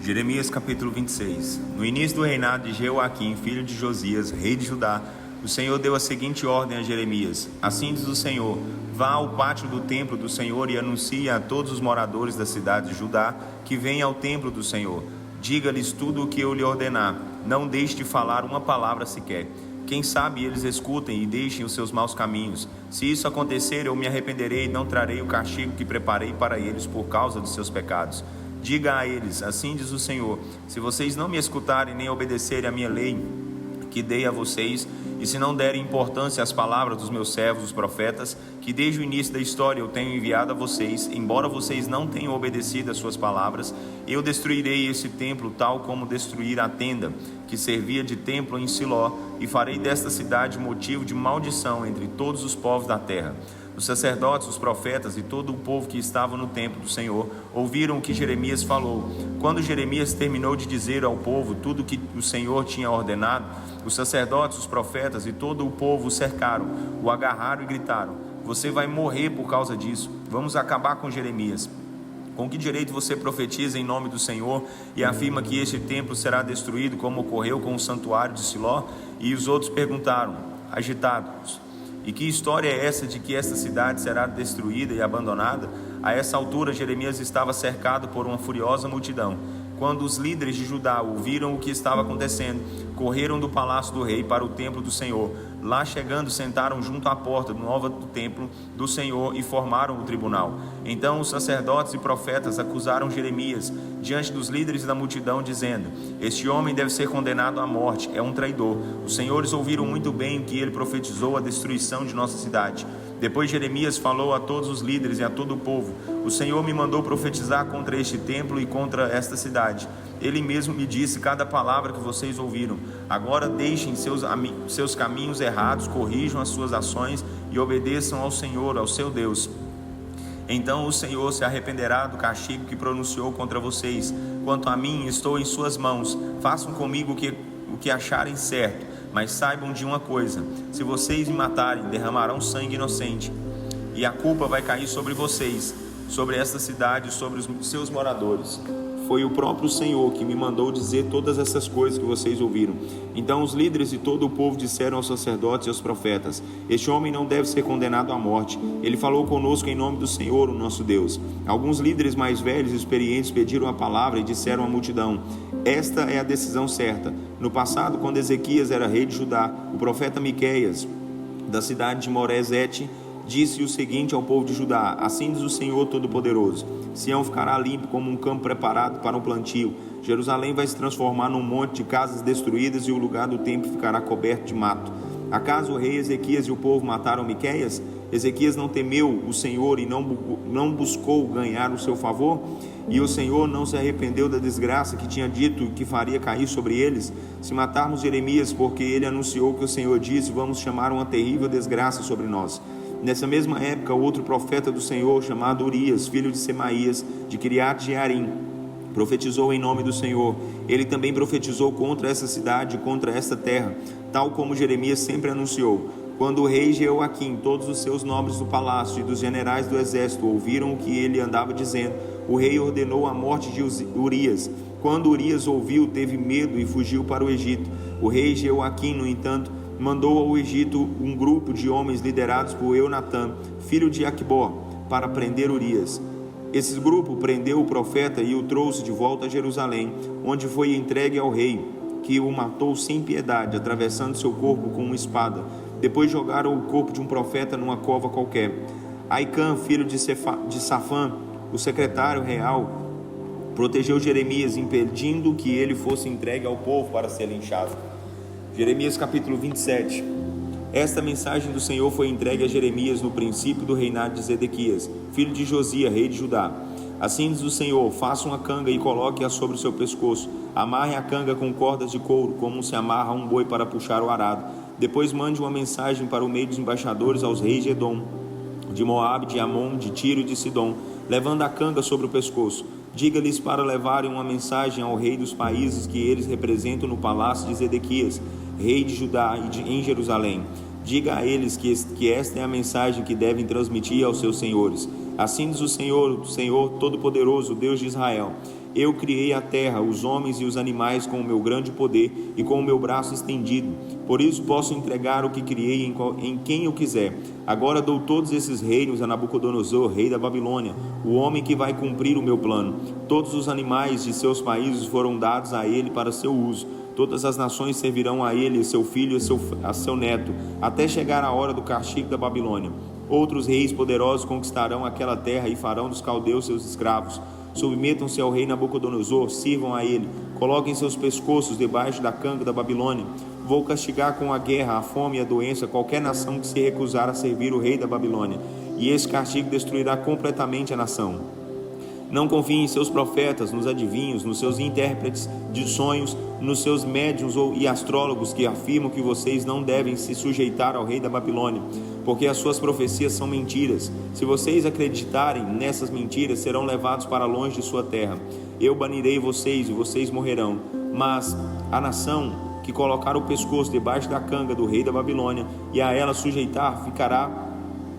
Jeremias capítulo 26. No início do reinado de Jeoaquim, filho de Josias, rei de Judá, o Senhor deu a seguinte ordem a Jeremias: Assim diz o Senhor: vá ao pátio do templo do Senhor e anuncie a todos os moradores da cidade de Judá que venham ao templo do Senhor. Diga-lhes tudo o que eu lhe ordenar, não deixe de falar uma palavra sequer. Quem sabe eles escutem e deixem os seus maus caminhos. Se isso acontecer, eu me arrependerei e não trarei o castigo que preparei para eles por causa dos seus pecados. Diga a eles: assim diz o Senhor: se vocês não me escutarem nem obedecerem a minha lei que dei a vocês, e se não derem importância às palavras dos meus servos, os profetas, que desde o início da história eu tenho enviado a vocês, embora vocês não tenham obedecido às suas palavras, eu destruirei esse templo tal como destruir a tenda que servia de templo em Siló, e farei desta cidade motivo de maldição entre todos os povos da terra. Os sacerdotes, os profetas e todo o povo que estava no templo do Senhor ouviram o que Jeremias falou. Quando Jeremias terminou de dizer ao povo tudo o que o Senhor tinha ordenado, os sacerdotes, os profetas e todo o povo o cercaram, o agarraram e gritaram: você vai morrer por causa disso. Vamos acabar com Jeremias. Com que direito você profetiza em nome do Senhor e afirma que este templo será destruído, como ocorreu com o santuário de Siló? E os outros perguntaram, agitados: e que história é essa de que esta cidade será destruída e abandonada? A essa altura Jeremias estava cercado por uma furiosa multidão. Quando os líderes de Judá ouviram o que estava acontecendo, correram do palácio do rei para o templo do Senhor. Lá chegando, sentaram junto à porta nova do templo do Senhor e formaram o tribunal. Então os sacerdotes e profetas acusaram Jeremias diante dos líderes da multidão, dizendo: este homem deve ser condenado à morte, é um traidor. Os senhores ouviram muito bem o que ele profetizou, a destruição de nossa cidade. Depois Jeremias falou a todos os líderes e a todo o povo: o Senhor me mandou profetizar contra este templo e contra esta cidade. Ele mesmo me disse cada palavra que vocês ouviram. Agora deixem seus caminhos errados, corrijam as suas ações e obedeçam ao Senhor, ao seu Deus. Então o Senhor se arrependerá do castigo que pronunciou contra vocês. Quanto a mim, estou em suas mãos. Façam comigo o que acharem certo. Mas saibam de uma coisa: se vocês me matarem, derramarão sangue inocente, e a culpa vai cair sobre vocês, sobre esta cidade e sobre os seus moradores. Foi o próprio Senhor que me mandou dizer todas essas coisas que vocês ouviram. Então os líderes e todo o povo disseram aos sacerdotes e aos profetas: este homem não deve ser condenado à morte. Ele falou conosco em nome do Senhor, o nosso Deus. Alguns líderes mais velhos e experientes pediram a palavra e disseram à multidão: esta é a decisão certa. No passado, quando Ezequias era rei de Judá, o profeta Miqueias, da cidade de Morezete, disse o seguinte ao povo de Judá: assim diz o Senhor Todo-Poderoso: Sião ficará limpo como um campo preparado para um plantio. Jerusalém vai se transformar num monte de casas destruídas e o lugar do templo ficará coberto de mato. Acaso o rei Ezequias e o povo mataram Miqueias? Ezequias não temeu o Senhor e não buscou ganhar o seu favor? E o Senhor não se arrependeu da desgraça que tinha dito que faria cair sobre eles? Se matarmos Jeremias porque ele anunciou que o Senhor disse, vamos chamar uma terrível desgraça sobre nós. Nessa mesma época, outro profeta do Senhor, chamado Urias, filho de Semaías, de Quiriate-Jearim, profetizou em nome do Senhor. Ele também profetizou contra essa cidade, contra esta terra, tal como Jeremias sempre anunciou. Quando o rei Jeoaquim, todos os seus nobres do palácio e dos generais do exército ouviram o que ele andava dizendo, o rei ordenou a morte de Urias. Quando Urias ouviu, teve medo e fugiu para o Egito. O rei Jeoaquim, no entanto, mandou ao Egito um grupo de homens liderados por Eunatã, filho de Aquibó, para prender Urias. Esse grupo prendeu o profeta e o trouxe de volta a Jerusalém, onde foi entregue ao rei, que o matou sem piedade, atravessando seu corpo com uma espada. Depois jogaram o corpo de um profeta numa cova qualquer. Aicã, filho de Safã, o secretário real, protegeu Jeremias, impedindo que ele fosse entregue ao povo para ser linchado. Jeremias capítulo 27. Esta mensagem do Senhor foi entregue a Jeremias no princípio do reinado de Zedequias, filho de Josias, rei de Judá. Assim diz o Senhor: faça uma canga e coloque-a sobre o seu pescoço. Amarre a canga com cordas de couro, como se amarra um boi para puxar o arado. Depois mande uma mensagem para o meio dos embaixadores aos reis de Edom, de Moabe, de Amon, de Tiro e de Sidom, levando a canga sobre o pescoço. Diga-lhes para levarem uma mensagem ao rei dos países que eles representam no palácio de Zedequias, rei de Judá, em Jerusalém. Diga a eles que esta é a mensagem que devem transmitir aos seus senhores. Assim diz o Senhor Todo-Poderoso, Deus de Israel: Eu criei a terra, os homens e os animais com o meu grande poder e com o meu braço estendido. Por isso posso entregar o que criei em quem eu quiser. Agora dou todos esses reinos a Nabucodonosor, rei da Babilônia, o homem que vai cumprir o meu plano. Todos os animais de seus países foram dados a ele para seu uso. Todas as nações servirão a ele, seu filho e a seu neto, até chegar a hora do castigo da Babilônia. Outros reis poderosos conquistarão aquela terra e farão dos caldeus seus escravos. Submetam-se ao rei Nabucodonosor, sirvam a ele, coloquem seus pescoços debaixo da canga da Babilônia. Vou castigar com a guerra, a fome e a doença qualquer nação que se recusar a servir o rei da Babilônia, e esse castigo destruirá completamente a nação. Não confiem em seus profetas, nos adivinhos, nos seus intérpretes de sonhos, nos seus médiuns e astrólogos que afirmam que vocês não devem se sujeitar ao rei da Babilônia, porque as suas profecias são mentiras. Se vocês acreditarem nessas mentiras, serão levados para longe de sua terra. Eu banirei vocês e vocês morrerão. Mas a nação que colocar o pescoço debaixo da canga do rei da Babilônia e a ela sujeitar, ficará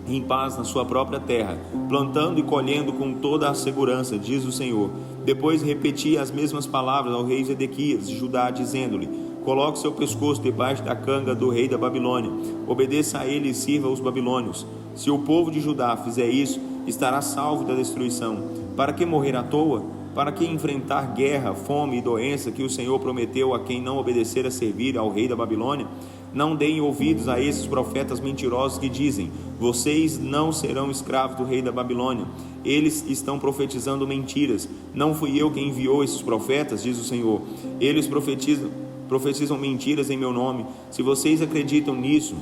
em paz na sua própria terra, plantando e colhendo com toda a segurança, diz o Senhor. Depois repeti as mesmas palavras ao rei Zedequias de Judá, dizendo-lhe: coloque seu pescoço debaixo da canga do rei da Babilônia, obedeça a ele e sirva aos babilônios. Se o povo de Judá fizer isso, estará salvo da destruição. Para que morrer à toa? Para que enfrentar guerra, fome e doença que o Senhor prometeu a quem não obedecer a servir ao rei da Babilônia? Não deem ouvidos a esses profetas mentirosos que dizem: vocês não serão escravos do rei da Babilônia. Eles estão profetizando mentiras. Não fui eu quem enviou esses profetas, diz o Senhor. Eles profetizam mentiras em meu nome. Se vocês acreditam nisso,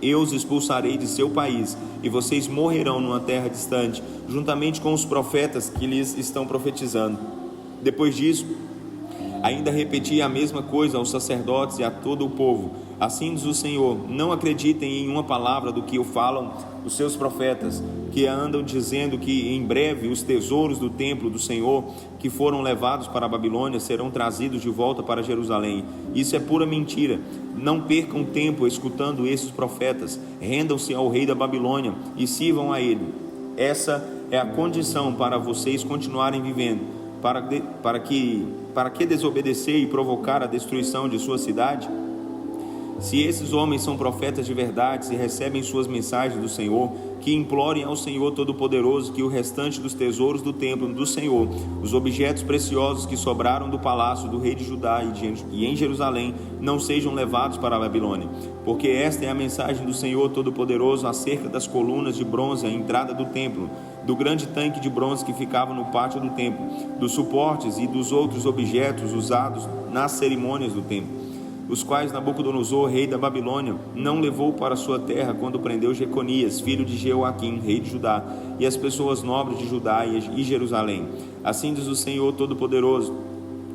eu os expulsarei de seu país, e vocês morrerão numa terra distante, juntamente com os profetas que lhes estão profetizando. Depois disso, ainda repeti a mesma coisa aos sacerdotes e a todo o povo. Assim diz o Senhor: não acreditem em uma palavra do que falam os seus profetas, que andam dizendo que em breve os tesouros do templo do Senhor, que foram levados para a Babilônia, serão trazidos de volta para Jerusalém. Isso é pura mentira. Não percam tempo escutando esses profetas. Rendam-se ao rei da Babilônia e sirvam a ele. Essa é a condição para vocês continuarem vivendo. Para que desobedecer e provocar a destruição de sua cidade? Se esses homens são profetas de verdade e recebem suas mensagens do Senhor, que implorem ao Senhor Todo-Poderoso que o restante dos tesouros do templo do Senhor, os objetos preciosos que sobraram do palácio do rei de Judá e em Jerusalém, não sejam levados para a Babilônia, porque esta é a mensagem do Senhor Todo-Poderoso acerca das colunas de bronze à entrada do templo, do grande tanque de bronze que ficava no pátio do templo, dos suportes e dos outros objetos usados nas cerimônias do templo, os quais Nabucodonosor, rei da Babilônia, não levou para sua terra quando prendeu Jeconias, filho de Jeoaquim, rei de Judá, e as pessoas nobres de Judá e Jerusalém. Assim diz o Senhor Todo-Poderoso,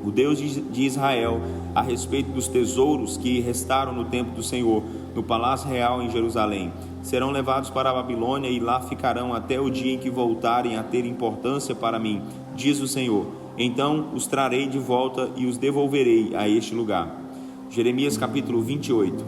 o Deus de Israel, a respeito dos tesouros que restaram no templo do Senhor, no palácio real em Jerusalém. Serão levados para a Babilônia e lá ficarão até o dia em que voltarem a ter importância para mim, diz o Senhor. Então os trarei de volta e os devolverei a este lugar. Jeremias capítulo 28.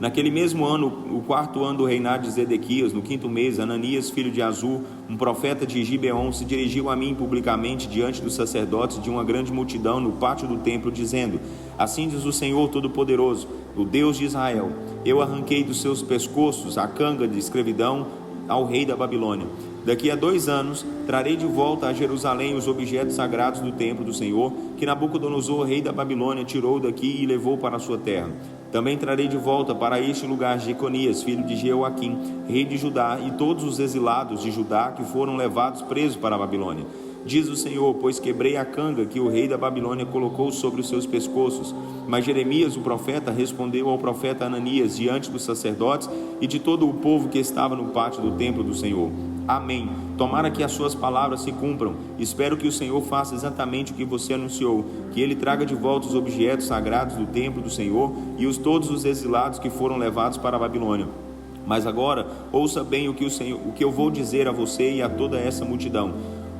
Naquele mesmo ano, o quarto ano do reinado de Zedequias, no quinto mês, Ananias, filho de Azur, um profeta de Gibeon, se dirigiu a mim publicamente diante dos sacerdotes de uma grande multidão no pátio do templo, dizendo: assim diz o Senhor Todo-Poderoso, o Deus de Israel: eu arranquei dos seus pescoços a canga de escravidão ao rei da Babilônia. Daqui a 2 anos, trarei de volta a Jerusalém os objetos sagrados do templo do Senhor, que Nabucodonosor, rei da Babilônia, tirou daqui e levou para a sua terra. Também trarei de volta para este lugar Jeconias, filho de Jeoaquim, rei de Judá, e todos os exilados de Judá que foram levados presos para a Babilônia. Diz o Senhor: pois quebrei a canga que o rei da Babilônia colocou sobre os seus pescoços. Mas Jeremias, o profeta, respondeu ao profeta Ananias diante dos sacerdotes e de todo o povo que estava no pátio do templo do Senhor: amém. Tomara que as suas palavras se cumpram. Espero que o Senhor faça exatamente o que você anunciou, que ele traga de volta os objetos sagrados do templo do Senhor e todos os exilados que foram levados para a Babilônia. Mas agora, ouça bem o que eu vou dizer a você e a toda essa multidão.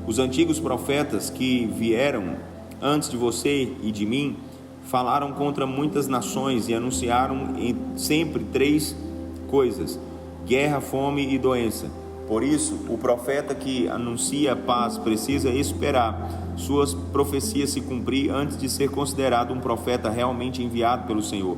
Os antigos profetas que vieram antes de você e de mim falaram contra muitas nações e anunciaram sempre 3 coisas: guerra, fome e doença. Por isso, o profeta que anuncia paz precisa esperar suas profecias se cumprir antes de ser considerado um profeta realmente enviado pelo Senhor.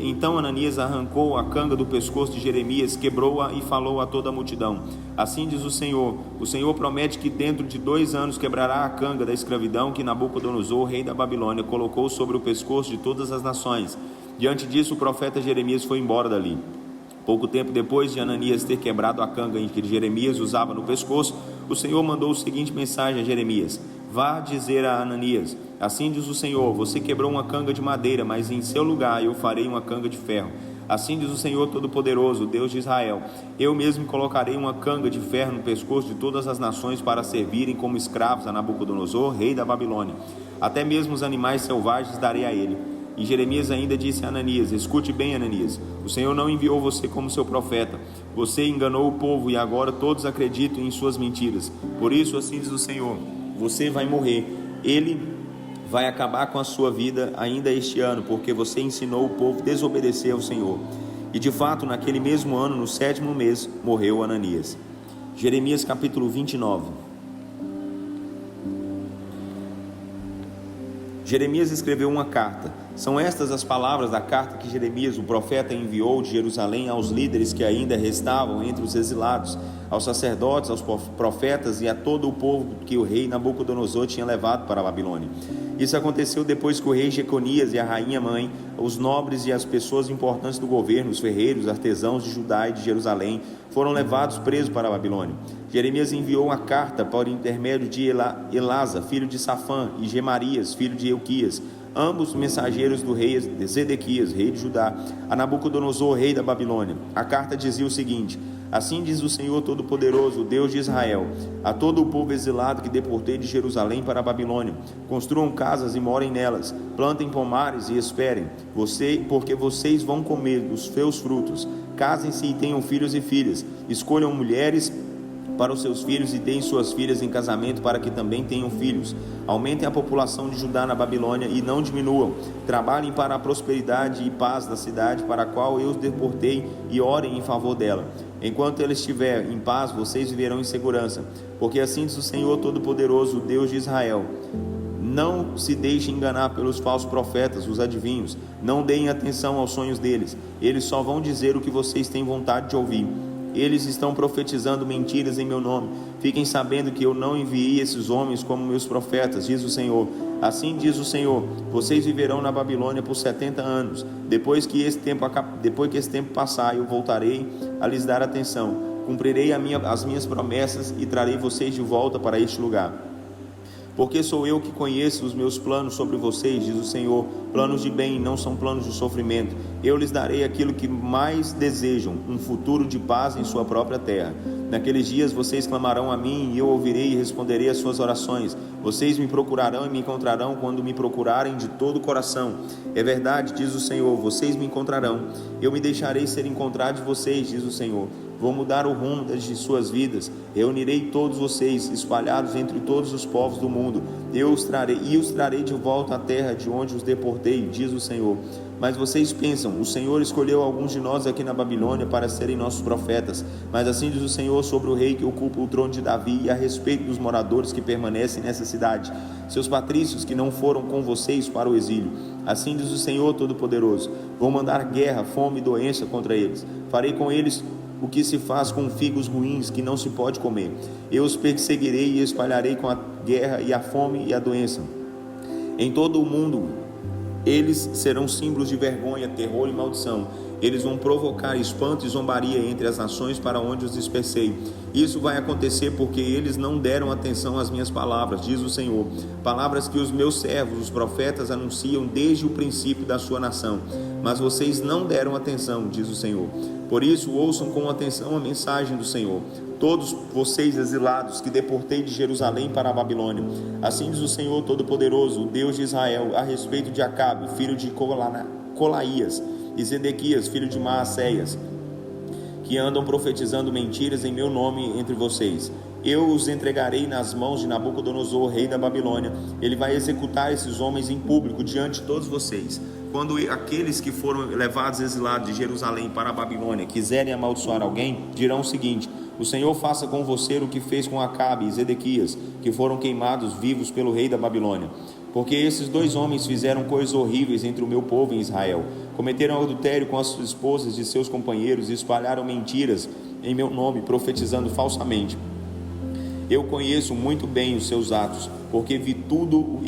Então Ananias arrancou a canga do pescoço de Jeremias, quebrou-a e falou a toda a multidão: assim diz o Senhor promete que dentro de 2 anos quebrará a canga da escravidão que Nabucodonosor, rei da Babilônia, colocou sobre o pescoço de todas as nações. Diante disso, o profeta Jeremias foi embora dali. Pouco tempo depois de Ananias ter quebrado a canga em que Jeremias usava no pescoço, o Senhor mandou a seguinte mensagem a Jeremias: vá dizer a Ananias: assim diz o Senhor, você quebrou uma canga de madeira, mas em seu lugar eu farei uma canga de ferro. Assim diz o Senhor Todo-Poderoso, Deus de Israel: eu mesmo colocarei uma canga de ferro no pescoço de todas as nações para servirem como escravos a Nabucodonosor, rei da Babilônia. Até mesmo os animais selvagens darei a ele. E Jeremias ainda disse a Ananias: escute bem, Ananias, o Senhor não enviou você como seu profeta. Você enganou o povo e agora todos acreditam em suas mentiras. Por isso, assim diz o Senhor, você vai morrer. Ele vai acabar com a sua vida ainda este ano, porque você ensinou o povo a desobedecer ao Senhor. E de fato, naquele mesmo ano, no 7º mês, morreu Ananias. Jeremias capítulo 29. Jeremias escreveu uma carta. São estas as palavras da carta que Jeremias, o profeta, enviou de Jerusalém aos líderes que ainda restavam entre os exilados, aos sacerdotes, aos profetas e a todo o povo que o rei Nabucodonosor tinha levado para a Babilônia. Isso aconteceu depois que o rei Jeconias e a rainha mãe, os nobres e as pessoas importantes do governo, os ferreiros, artesãos de Judá e de Jerusalém, foram levados presos para a Babilônia. Jeremias enviou uma carta por intermédio de Elasa, filho de Safã, e Gemarias, filho de Euquias, ambos mensageiros do rei Zedequias, rei de Judá, a Nabucodonosor, rei da Babilônia. A carta dizia o seguinte: assim diz o Senhor Todo-Poderoso, Deus de Israel, a todo o povo exilado que deportei de Jerusalém para a Babilônia: construam casas e morem nelas, plantem pomares e esperem, porque vocês vão comer dos seus frutos. Casem-se e tenham filhos e filhas, escolham mulheres para os seus filhos e deem suas filhas em casamento para que também tenham filhos. Aumentem a população de Judá na Babilônia e não diminuam. Trabalhem para a prosperidade e paz da cidade para a qual eu os deportei e orem em favor dela. Enquanto ela estiver em paz, vocês viverão em segurança, porque assim diz o Senhor Todo-Poderoso, Deus de Israel: não se deixem enganar pelos falsos profetas, os adivinhos. Não deem atenção aos sonhos deles. Eles só vão dizer o que vocês têm vontade de ouvir. Eles estão profetizando mentiras em meu nome. Fiquem sabendo que eu não enviei esses homens como meus profetas, diz o Senhor. Assim diz o Senhor: vocês viverão na Babilônia por 70 anos. Depois que esse tempo passar, eu voltarei a lhes dar atenção. Cumprirei as minhas promessas e trarei vocês de volta para este lugar. Porque sou eu que conheço os meus planos sobre vocês, diz o Senhor, planos de bem, não são planos de sofrimento. Eu lhes darei aquilo que mais desejam, um futuro de paz em sua própria terra. Naqueles dias vocês clamarão a mim e eu ouvirei e responderei às suas orações. Vocês me procurarão e me encontrarão quando me procurarem de todo o coração. É verdade, diz o Senhor, vocês me encontrarão. Eu me deixarei ser encontrado de vocês, diz o Senhor. Vou mudar o rumo de suas vidas. Reunirei todos vocês, espalhados entre todos os povos do mundo. Os trarei de volta à terra de onde os deportei, diz o Senhor. Mas vocês pensam: o Senhor escolheu alguns de nós aqui na Babilônia para serem nossos profetas. Mas assim diz o Senhor sobre o rei que ocupa o trono de Davi e a respeito dos moradores que permanecem nessa cidade, seus patrícios que não foram com vocês para o exílio. Assim diz o Senhor Todo-Poderoso: vou mandar guerra, fome e doença contra eles. Farei com eles o que se faz com figos ruins que não se pode comer. Eu os perseguirei e espalharei com a guerra e a fome e a doença. Em todo o mundo eles serão símbolos de vergonha, terror e maldição. Eles vão provocar espanto e zombaria entre as nações para onde os dispersei. Isso vai acontecer porque eles não deram atenção às minhas palavras, diz o Senhor. Palavras que os meus servos, os profetas, anunciam desde o princípio da sua nação. Mas vocês não deram atenção, diz o Senhor. Por isso, ouçam com atenção a mensagem do Senhor. Todos vocês exilados que deportei de Jerusalém para a Babilônia. Assim diz o Senhor Todo-Poderoso, o Deus de Israel, a respeito de Acabe, filho de Colaías, e Zedequias, filho de Maacéias, que andam profetizando mentiras em meu nome entre vocês. Eu os entregarei nas mãos de Nabucodonosor, rei da Babilônia. Ele vai executar esses homens em público diante de todos vocês. Quando aqueles que foram levados exilados de Jerusalém para a Babilônia quiserem amaldiçoar alguém, dirão o seguinte: o Senhor faça com você o que fez com Acabe e Zedequias, que foram queimados vivos pelo rei da Babilônia. Porque esses dois homens fizeram coisas horríveis entre o meu povo em Israel. Cometeram adultério com as esposas de seus companheiros e espalharam mentiras em meu nome, profetizando falsamente. Eu conheço muito bem os seus atos, porque vi tudo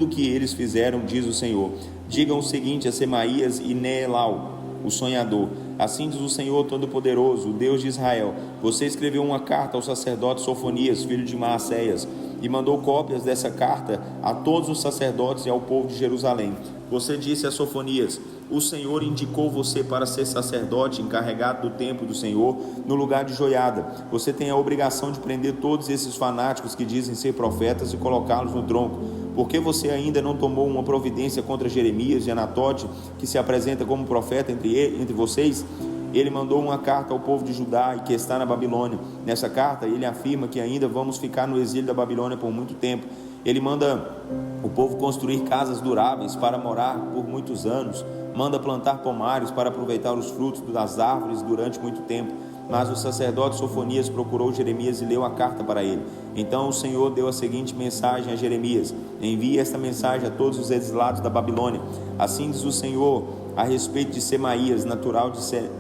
que eles fizeram, diz o Senhor. Digam o seguinte a Semaías e Neelau, o sonhador: assim diz o Senhor Todo-Poderoso, o Deus de Israel: você escreveu uma carta ao sacerdote Sofonias, filho de Maacéias, e mandou cópias dessa carta a todos os sacerdotes e ao povo de Jerusalém. Você disse a Sofonias: o Senhor indicou você para ser sacerdote encarregado do templo do Senhor, no lugar de Joiada. Você tem a obrigação de prender todos esses fanáticos que dizem ser profetas e colocá-los no tronco. Por que você ainda não tomou uma providência contra Jeremias de Anatote, que se apresenta como profeta entre vocês? Ele mandou uma carta ao povo de Judá e que está na Babilônia. Nessa carta ele afirma que ainda vamos ficar no exílio da Babilônia por muito tempo. Ele manda o povo construir casas duráveis para morar por muitos anos, manda plantar pomares para aproveitar os frutos das árvores durante muito tempo. Mas o sacerdote Sofonias procurou Jeremias e leu a carta para ele. Então o Senhor deu a seguinte mensagem a Jeremias: envie esta mensagem a todos os exilados da Babilônia. Assim diz o Senhor a respeito de Semaías, natural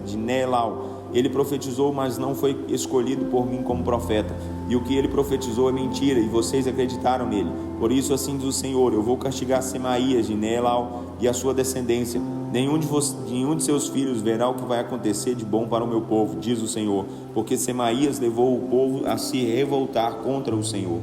de Neelau. Ele profetizou, mas não foi escolhido por mim como profeta. E o que ele profetizou é mentira, e vocês acreditaram nele. Por isso, assim diz o Senhor: eu vou castigar Semaías de Neelau e a sua descendência. Nenhum de seus filhos verá o que vai acontecer de bom para o meu povo, diz o Senhor, porque Semaías levou o povo a se revoltar contra o Senhor.